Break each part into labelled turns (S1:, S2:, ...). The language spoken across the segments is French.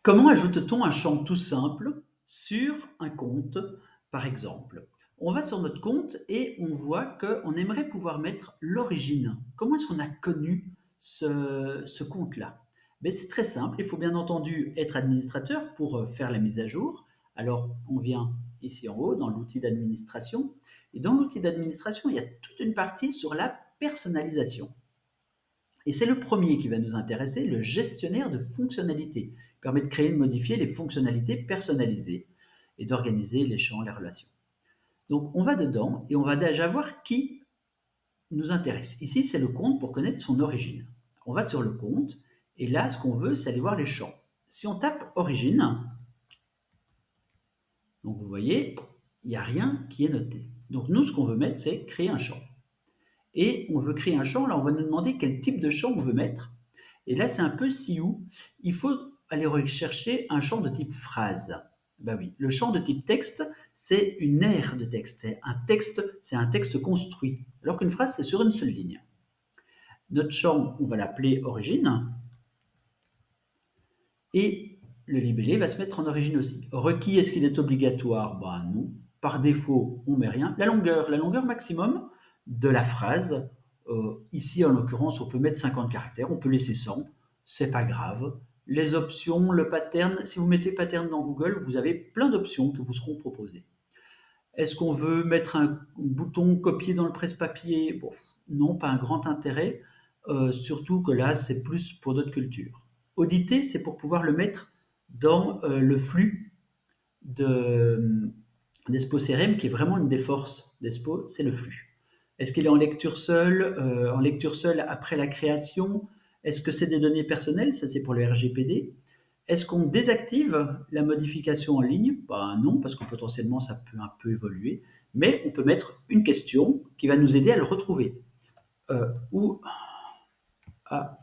S1: Comment ajoute-t-on un champ tout simple sur un compte, par exemple? On va sur notre compte et on voit qu'on aimerait pouvoir mettre l'origine. Comment est-ce qu'on a connu ce compte-là? Ben, c'est très simple, il faut bien entendu être administrateur pour faire la mise à jour. Alors, on vient ici en haut dans l'outil d'administration. Et dans l'outil d'administration, il y a toute une partie sur la personnalisation. Et c'est le premier qui va nous intéresser, le gestionnaire de fonctionnalités. Il permet de créer et de modifier les fonctionnalités personnalisées et d'organiser les champs, les relations. Donc on va dedans et on va déjà voir qui nous intéresse. Ici, c'est le compte pour connaître son origine. On va sur le compte et là, ce qu'on veut, c'est aller voir les champs. Si on tape origine, donc vous voyez, il n'y a rien qui est noté. Donc nous, ce qu'on veut mettre, c'est créer un champ. Et on veut créer un champ, là on va nous demander quel type de champ on veut mettre. Et là c'est un peu si-ou, il faut aller rechercher un champ de type phrase. Ben oui, le champ de type texte, c'est une aire de texte, c'est un texte construit, alors qu'une phrase c'est sur une seule ligne. Notre champ, on va l'appeler origine, et le libellé va se mettre en origine aussi. Requis, est-ce qu'il est obligatoire? Ben non. Par défaut, on met rien. La longueur maximum de la phrase, ici en l'occurrence, on peut mettre 50 caractères, on peut laisser 100, c'est pas grave. Les options, le pattern, si vous mettez pattern dans Google, vous avez plein d'options qui vous seront proposées. Est-ce qu'on veut mettre un bouton copier dans le presse-papier? Bon, non, pas un grand intérêt, surtout que là, c'est plus pour d'autres cultures. Auditer, c'est pour pouvoir le mettre dans le flux d'Espo CRM, qui est vraiment une des forces d'Espo, c'est le flux. Est-ce qu'il est en lecture seule après la création? Est-ce que c'est des données personnelles? Ça, c'est pour le RGPD. Est-ce qu'on désactive la modification en ligne? Ben non, parce que potentiellement ça peut un peu évoluer, mais on peut mettre une question qui va nous aider à le retrouver. Où a-t-on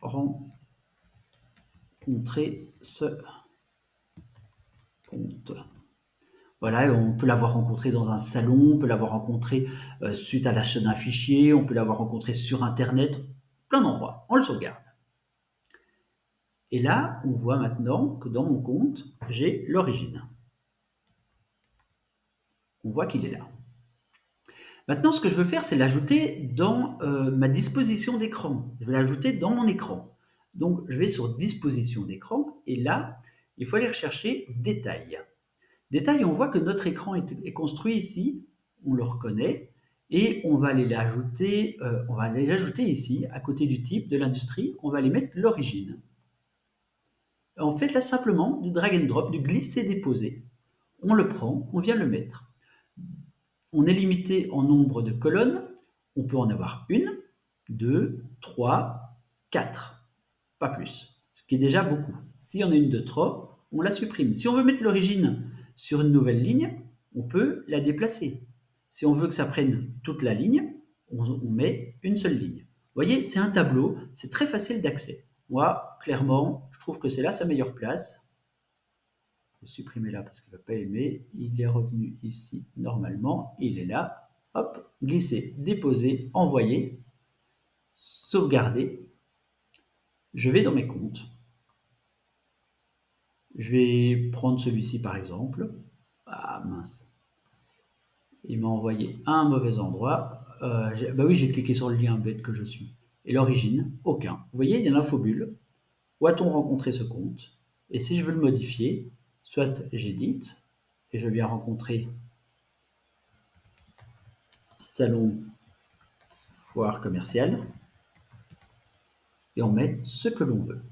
S1: rencontré ce compte? Voilà, on peut l'avoir rencontré dans un salon, on peut l'avoir rencontré suite à l'achat d'un fichier, on peut l'avoir rencontré sur Internet, plein d'endroits. On le sauvegarde. Et là, on voit maintenant que dans mon compte, j'ai l'origine. On voit qu'il est là. Maintenant, ce que je veux faire, c'est l'ajouter dans ma disposition d'écran. Je vais l'ajouter dans mon écran. Donc, je vais sur disposition d'écran et là, il faut aller rechercher détails. Détails, on voit que notre écran est construit ici, on le reconnaît et on va aller l'ajouter ici, à côté du type, de l'industrie, on va aller mettre l'origine. En fait, là, simplement, du drag and drop, du glisser-déposer. On le prend, on vient le mettre. On est limité en nombre de colonnes. On peut en avoir une, deux, trois, quatre, pas plus, ce qui est déjà beaucoup. S'il y en a une de trop, on la supprime. Si on veut mettre l'origine sur une nouvelle ligne, on peut la déplacer. Si on veut que ça prenne toute la ligne, on met une seule ligne. Vous voyez, c'est un tableau, c'est très facile d'accès. Moi, clairement, je trouve que c'est là sa meilleure place. Je vais supprimer là parce qu'il ne va pas aimer. Il est revenu ici normalement. Il est là. Hop, glisser, déposer, envoyer, sauvegarder. Je vais dans mes comptes. Je vais prendre celui-ci par exemple. Ah mince. Il m'a envoyé à un mauvais endroit. Bah oui, j'ai cliqué sur le lien bête que je suis. Et l'origine, aucun. Vous voyez, il y a l'infobulle. Où a-t-on rencontré ce compte? Et si je veux le modifier, soit j'édite et je viens rencontrer salon foire commerciale et on met ce que l'on veut.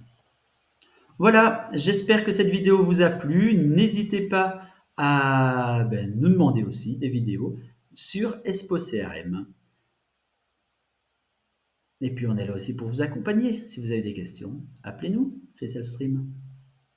S1: Voilà, j'espère que cette vidéo vous a plu. N'hésitez pas à nous demander aussi des vidéos sur Espo CRM. Et puis on est là aussi pour vous accompagner. Si vous avez des questions, appelez-nous chez Cellstream.